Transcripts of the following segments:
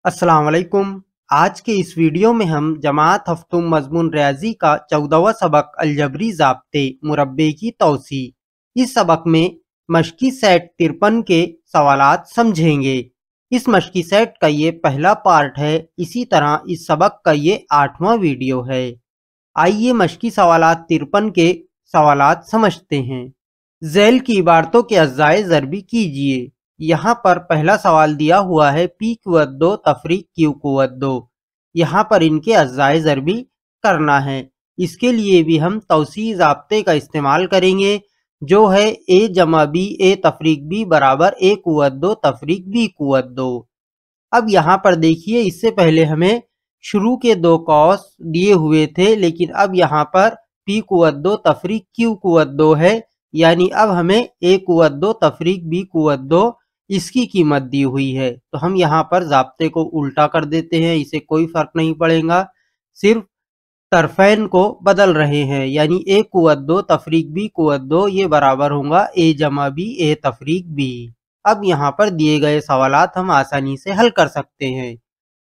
अस्सलाम वालेकुम। आज के इस वीडियो में हम जमात हफ्तुम मजमून रियाजी का 14वां सबक अलजबरी ज़ाब्ते मुरब्बे की तौसी। इस सबक में मशकी सेट 53 के सवालात समझेंगे। इस मशकी सेट का ये पहला पार्ट है। इसी तरह इस सबक का ये 8वां वीडियो है। आइए मशकी सवालात 53 के सवालात समझते हैं। ज़ैल की इबारतों के अज़्ज़ाए ज़रबी कीजिए। यहाँ पर पहला सवाल दिया हुआ है पी कुव्वत 2 तफरीक क्यू कुव्वत 2। यहाँ पर इनके अज़्ज़ाए ज़रबी करना है। इसके लिए भी हम तौसीई ज़ाब्ते का इस्तेमाल करेंगे, जो है ए जमा बी ए तफरीक बी बराबर ए कुव्वत 2 तफरीक बी कुव्वत 2। अब यहाँ पर देखिए, इससे पहले हमें शुरू के दो कॉस दिए हुए थे, लेकिन अब यहाँ पर पी कुव्वत 2 तफरीक क्यू कुव्वत 2 है, यानी अब हमें ए कुव्वत 2 तफरीक बी कुव्वत 2 इसकी कीमत दी हुई है। तो हम यहाँ पर ज़ाब्ते को उल्टा कर देते हैं, इसे कोई फ़र्क नहीं पड़ेगा, सिर्फ तरफ़ैन को बदल रहे हैं, यानी ए कुव्वत 2 तफरीक बी कुव्वत 2 ये बराबर होगा ए जमा बी ए तफरीक बी। अब यहाँ पर दिए गए सवालात हम आसानी से हल कर सकते हैं।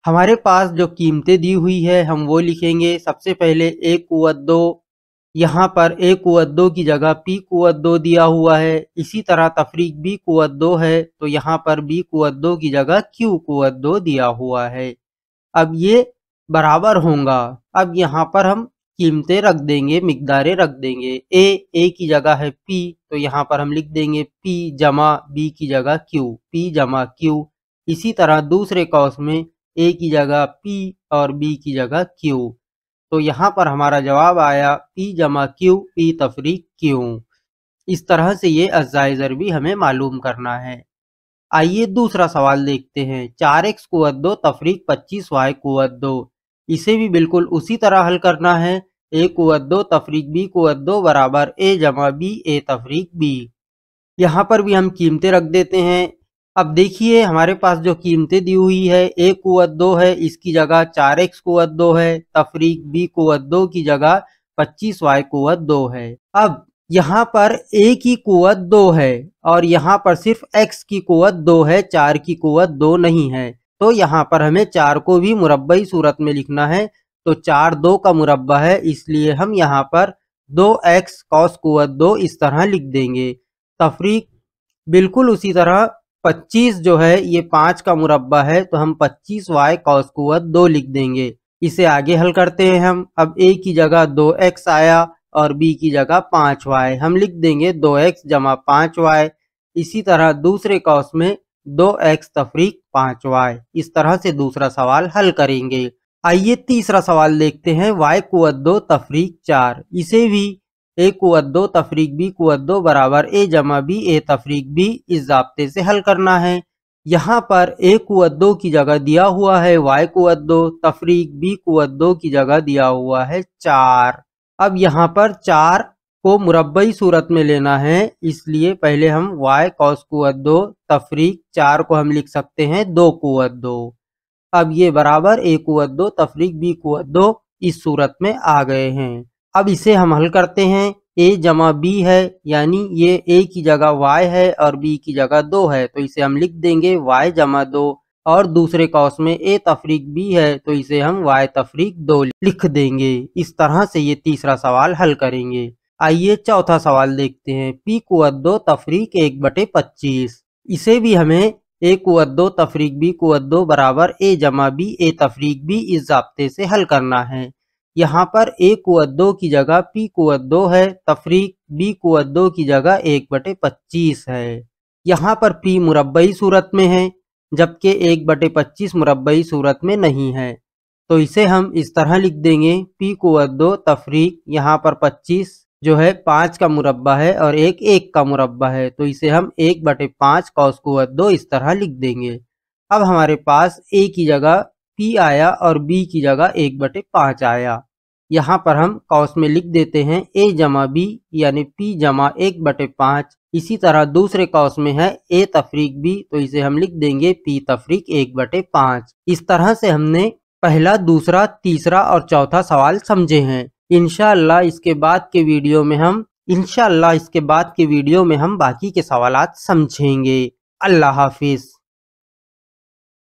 हमारे पास जो कीमतें दी हुई है हम वो लिखेंगे। सबसे पहले ए कुव्वत 2, यहाँ पर ए कुव्वत 2 की जगह पी कुव्वत 2 दिया हुआ है। इसी तरह तफरीक बी कुव्वत 2 है, तो यहाँ पर बी कुव्वत 2 की जगह क्यू कुव्वत 2 दिया हुआ है। अब ये बराबर होगा। अब यहाँ पर हम कीमतें रख देंगे, मिकदारें रख देंगे। ए की जगह है पी, तो यहाँ पर हम लिख देंगे पी जमा बी की जगह क्यू, पी जमा क्यू। इसी तरह दूसरे कॉस में ए की जगह पी और बी की जगह क्यू, तो यहाँ पर हमारा जवाब आया पी जमा क्यू पी तफरीक क्यू। इस तरह से ये अज़्ज़ाए ज़रबी हमें मालूम करना है। आइए दूसरा सवाल देखते हैं। 4x कुव्वत 2 तफरीक 25y कुव्वत 2। इसे भी बिल्कुल उसी तरह हल करना है। ए कुव्वत 2 तफरीक बी कुव्वत 2 बराबर ए जमा बी ए तफरीक बी। यहाँ पर भी हम कीमतें रख देते हैं। अब देखिए, हमारे पास जो कीमतें दी हुई है, ए कुव्वत 2 है, इसकी जगह 4x कुव्वत 2 है, तफरीक बी कुव्वत 2 की जगह 25y कुव्वत 2 है। अब यहाँ पर ए की कुव्वत 2 है और यहाँ पर सिर्फ x की कुव्वत 2 है, 4 की कुव्वत 2 नहीं है। तो यहाँ पर हमें 4 को भी मुरब्बई सूरत में लिखना है, तो 4 2 का मुरब्बा है, इसलिए हम यहाँ पर 2x कॉस कुव्वत 2 इस तरह लिख देंगे। तफरीक बिल्कुल उसी तरह 25 जो है ये 5 का मुरब्बा है, तो हम 25y कॉस कुव्वत 2 लिख देंगे। इसे आगे हल करते हैं हम। अब a की जगह 2x आया और b की जगह 5y, हम लिख देंगे 2x जमा 5y। इसी तरह दूसरे कॉस में 2x तफरीक 5y। इस तरह से दूसरा सवाल हल करेंगे। आइए तीसरा सवाल देखते हैं। y कुव्वत 2 तफरीक 4। इसे भी ए कुव्वत 2 तफरीक बी कुव्वत 2 बराबर ए जमा बी ए तफरीक बी इस ज़ाब्ते से हल करना है। यहाँ पर ए कुव्वत 2 की जगह दिया हुआ है y कुव्वत 2 तफरीक बी कुव्वत 2 की जगह दिया हुआ है 4। अब यहाँ पर 4 को मुरब्बई सूरत में लेना है, इसलिए पहले हम y कॉस कुव्वत 2 तफरीक 4 को हम लिख सकते हैं 2 कुव्वत 2। अब ये बराबर ए कुव्वत 2 तफरीक बी कुव्वत 2 इस सूरत में आ गए हैं। अब इसे हम हल करते हैं। a जमा बी है, यानी ये a की जगह y है और b की जगह 2 है, तो इसे हम लिख देंगे y जमा 2। और दूसरे कॉस में a तफरीक b है, तो इसे हम y तफरीक 2 लिख देंगे। इस तरह से ये तीसरा सवाल हल करेंगे। आइए चौथा सवाल देखते हैं। p कुव्वत 2 तफरीक 1/25। इसे भी हमें a कुव्वत 2 तफरीक b कुव्वत 2 बराबर a जमा b a तफरीक b इस ज़ाब्ते से हल करना है। यहाँ पर a कुव्वत 2 की जगह p कुव्वत 2 है, तफरीक b कुव्वत 2 की जगह 1/25 है। यहाँ पर p मुरब्बई सूरत में है, जबकि 1/25 मुरब्बई सूरत में नहीं है, तो इसे हम इस तरह लिख देंगे p कुव्वत 2 तफरीक, यहाँ पर 25 जो है 5 का मुरब्बा है और 1 का मुरब्बा है, तो इसे हम 1/5 कॉस कुव्वत 2 इस तरह लिख देंगे। अब हमारे पास a की जगह p आया और b की जगह 1/5 आया। यहाँ पर हम कॉस में लिख देते हैं a जमा b, यानी p जमा 1/5। इसी तरह दूसरे कॉस में है a तफरीक b, तो इसे हम लिख देंगे p तफरीक 1/5। इस तरह से हमने पहला, दूसरा, तीसरा और चौथा सवाल समझे हैं। इंशाअल्लाह इसके बाद के वीडियो में हम बाकी के सवालात समझेंगे। अल्लाह हाफिज।